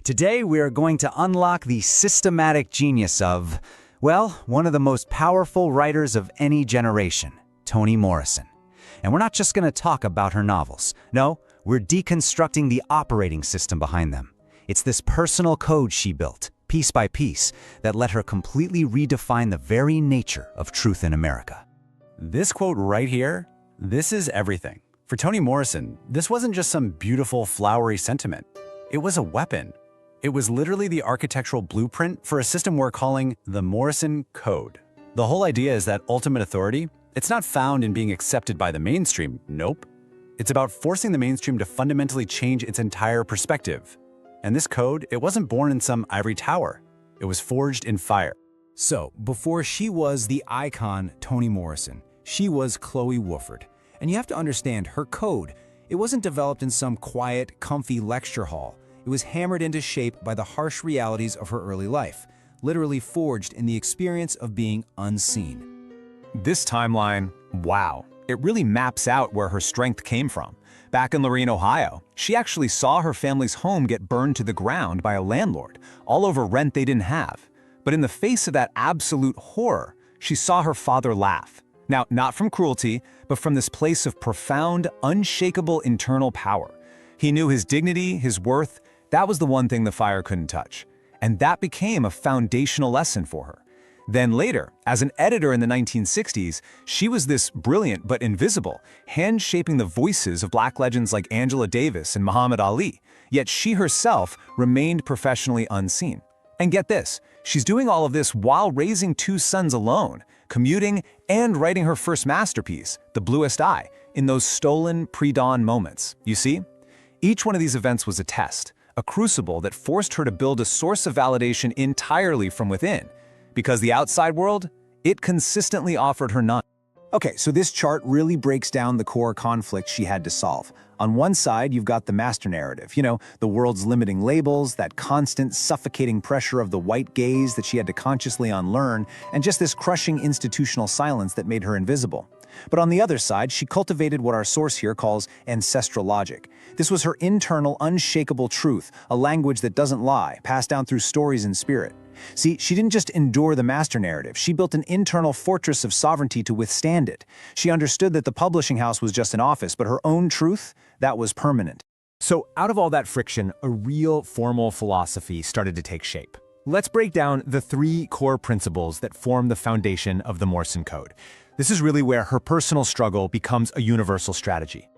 Today we are going to unlock the systematic genius of, well, one of the most powerful writers of any generation, Toni Morrison. And we're not just going to talk about her novels. No, we're deconstructing the operating system behind them. It's this personal code she built, piece by piece, that let her completely redefine the very nature of truth in America. This quote right here, this is everything. For Toni Morrison, this wasn't just some beautiful, flowery sentiment. It was a weapon. It was literally the architectural blueprint for a system we're calling the Morrison Code. The whole idea is that ultimate authority, it's not found in being accepted by the mainstream, nope. It's about forcing the mainstream to fundamentally change its entire perspective. And this code, it wasn't born in some ivory tower. It was forged in fire. So, before she was the icon Toni Morrison, she was Chloe Wooford. And you have to understand, her code, it wasn't developed in some quiet, comfy lecture hall. It was hammered into shape by the harsh realities of her early life, literally forged in the experience of being unseen. This timeline, wow, it really maps out where her strength came from. Back in Lorain, Ohio, she actually saw her family's home get burned to the ground by a landlord, all over rent they didn't have. But in the face of that absolute horror, she saw her father laugh. Now, not from cruelty, but from this place of profound, unshakable internal power. He knew his dignity, his worth. That was the one thing the fire couldn't touch. And that became a foundational lesson for her. Then later, as an editor in the 1960s, she was this brilliant but invisible, hand-shaping the voices of Black legends like Angela Davis and Muhammad Ali, yet she herself remained professionally unseen. And get this, she's doing all of this while raising two sons alone, commuting and writing her first masterpiece, The Bluest Eye, in those stolen pre-dawn moments. You see? Each one of these events was a test, a crucible that forced her to build a source of validation entirely from within, because the outside world, it consistently offered her none. Okay, so this chart really breaks down the core conflict she had to solve. On one side, you've got the master narrative, the world's limiting labels, that constant suffocating pressure of the white gaze that she had to consciously unlearn, and just this crushing institutional silence that made her invisible. But on the other side, she cultivated what our source here calls ancestral logic. This was her internal, unshakable truth, a language that doesn't lie, passed down through stories and spirit. See, she didn't just endure the master narrative, she built an internal fortress of sovereignty to withstand it. She understood that the publishing house was just an office, but her own truth, that was permanent. So out of all that friction, a real formal philosophy started to take shape. Let's break down the three core principles that form the foundation of the Morrison Code. This is really where her personal struggle becomes a universal strategy.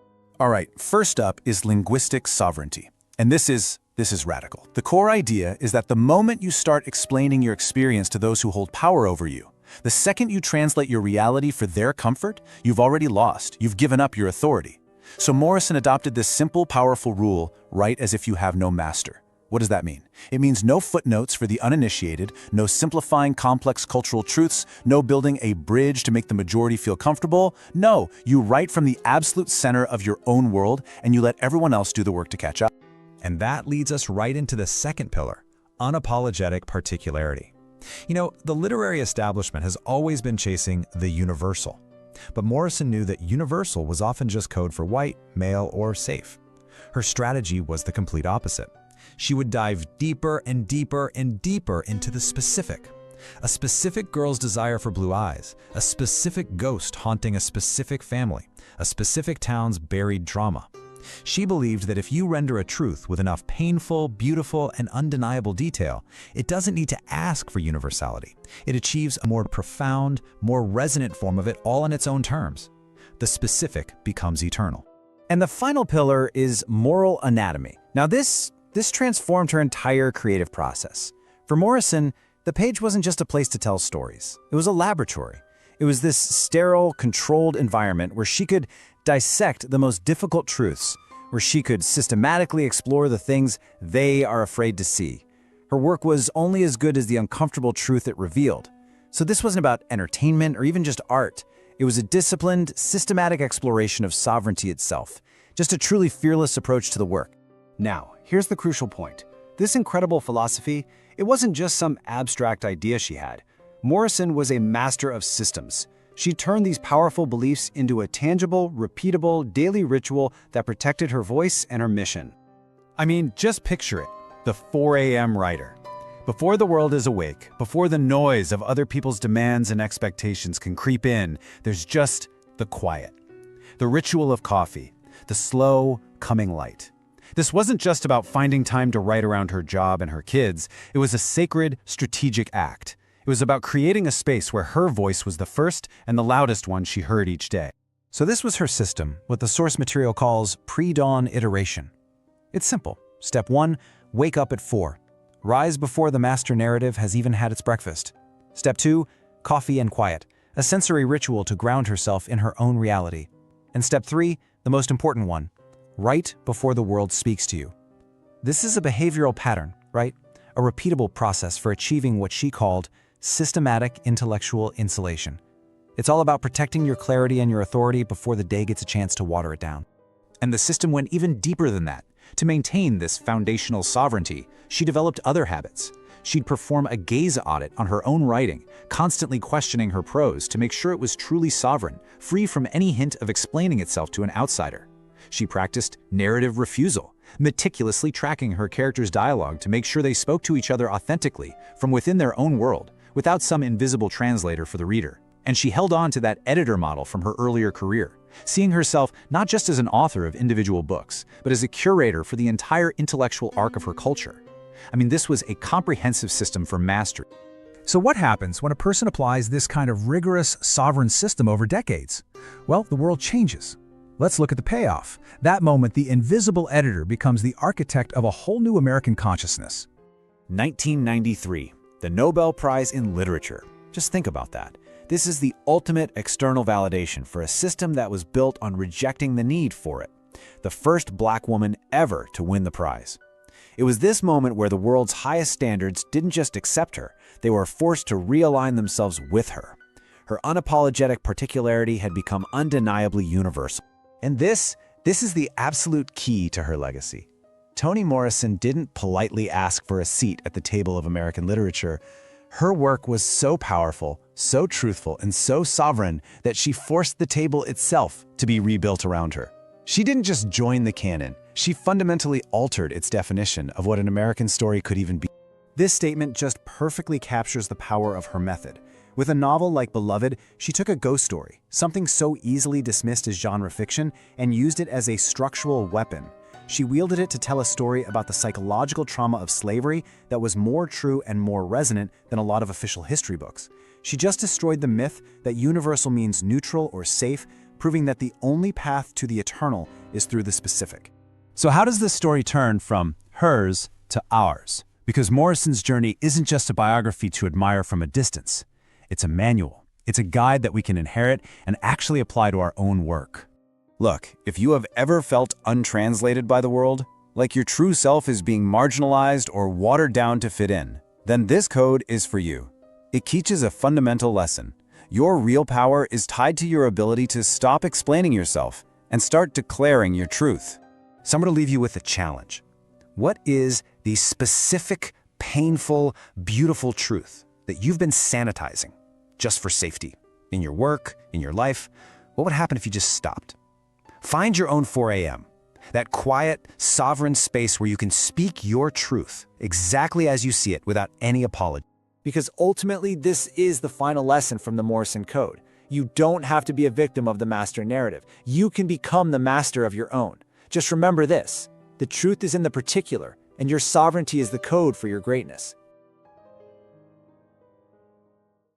All right, first up is linguistic sovereignty. And this is radical. The core idea is that the moment you start explaining your experience to those who hold power over you, the second you translate your reality for their comfort, you've already lost, you've given up your authority. So Morrison adopted this simple, powerful rule, write as if you have no master. What does that mean? It means no footnotes for the uninitiated, no simplifying complex cultural truths, no building a bridge to make the majority feel comfortable. No, you write from the absolute center of your own world and you let everyone else do the work to catch up. And that leads us right into the second pillar, unapologetic particularity. The literary establishment has always been chasing the universal. But Morrison knew that universal was often just code for white, male, or safe. Her strategy was the complete opposite. She would dive deeper and deeper and deeper into the specific. A specific girl's desire for blue eyes, a specific ghost haunting a specific family, a specific town's buried trauma. She believed that if you render a truth with enough painful, beautiful, and undeniable detail, it doesn't need to ask for universality. It achieves a more profound, more resonant form of it all on its own terms. The specific becomes eternal. And the final pillar is moral anatomy. Now this transformed her entire creative process. For Morrison, the page wasn't just a place to tell stories. It was a laboratory. It was this sterile, controlled environment where she could dissect the most difficult truths, where she could systematically explore the things they are afraid to see. Her work was only as good as the uncomfortable truth it revealed. So this wasn't about entertainment or even just art. It was a disciplined, systematic exploration of sovereignty itself, just a truly fearless approach to the work. Now, here's the crucial point. This incredible philosophy, it wasn't just some abstract idea she had. Morrison was a master of systems. She turned these powerful beliefs into a tangible, repeatable, daily ritual that protected her voice and her mission. I mean, just picture it. the 4 a.m. writer. Before the world is awake, before the noise of other people's demands and expectations can creep in, there's just the quiet. The ritual of coffee, the slow, coming light. This wasn't just about finding time to write around her job and her kids. It was a sacred, strategic act. It was about creating a space where her voice was the first and the loudest one she heard each day. So this was her system, what the source material calls pre-dawn iteration. It's simple. Step 1, wake up at 4. Rise before the master narrative has even had its breakfast. Step 2, coffee and quiet, a sensory ritual to ground herself in her own reality. And step 3, the most important one, write before the world speaks to you. This is a behavioral pattern, right? A repeatable process for achieving what she called systematic intellectual insulation. It's all about protecting your clarity and your authority before the day gets a chance to water it down. And the system went even deeper than that. To maintain this foundational sovereignty, she developed other habits. She'd perform a gaze audit on her own writing, constantly questioning her prose to make sure it was truly sovereign, free from any hint of explaining itself to an outsider. She practiced narrative refusal, meticulously tracking her characters' dialogue to make sure they spoke to each other authentically from within their own world, without some invisible translator for the reader. And she held on to that editor model from her earlier career, seeing herself not just as an author of individual books, but as a curator for the entire intellectual arc of her culture. I mean, this was a comprehensive system for mastery. So what happens when a person applies this kind of rigorous, sovereign system over decades? Well, the world changes. Let's look at the payoff. That moment, the invisible editor becomes the architect of a whole new American consciousness. 1993, the Nobel Prize in Literature. Just think about that. This is the ultimate external validation for a system that was built on rejecting the need for it. The first Black woman ever to win the prize. It was this moment where the world's highest standards didn't just accept her, they were forced to realign themselves with her. Her unapologetic particularity had become undeniably universal. And this is the absolute key to her legacy. Toni Morrison didn't politely ask for a seat at the table of American literature. Her work was so powerful, so truthful, and so sovereign that she forced the table itself to be rebuilt around her. She didn't just join the canon, she fundamentally altered its definition of what an American story could even be. This statement just perfectly captures the power of her method. With a novel like Beloved, she took a ghost story, something so easily dismissed as genre fiction, and used it as a structural weapon. She wielded it to tell a story about the psychological trauma of slavery that was more true and more resonant than a lot of official history books. She just destroyed the myth that universal means neutral or safe, proving that the only path to the eternal is through the specific. So how does this story turn from hers to ours? Because Morrison's journey isn't just a biography to admire from a distance. It's a manual. It's a guide that we can inherit and actually apply to our own work. Look, if you have ever felt untranslated by the world, like your true self is being marginalized or watered down to fit in, then this code is for you. It teaches a fundamental lesson. Your real power is tied to your ability to stop explaining yourself and start declaring your truth. So I'm going to leave you with a challenge. What is the specific, painful, beautiful truth that you've been sanitizing just for safety? In your work, in your life, what would happen if you just stopped? Find your own 4 a.m., that quiet, sovereign space where you can speak your truth exactly as you see it without any apology. Because ultimately, this is the final lesson from the Morrison Code. You don't have to be a victim of the master narrative. You can become the master of your own. Just remember this: the truth is in the particular, and your sovereignty is the code for your greatness.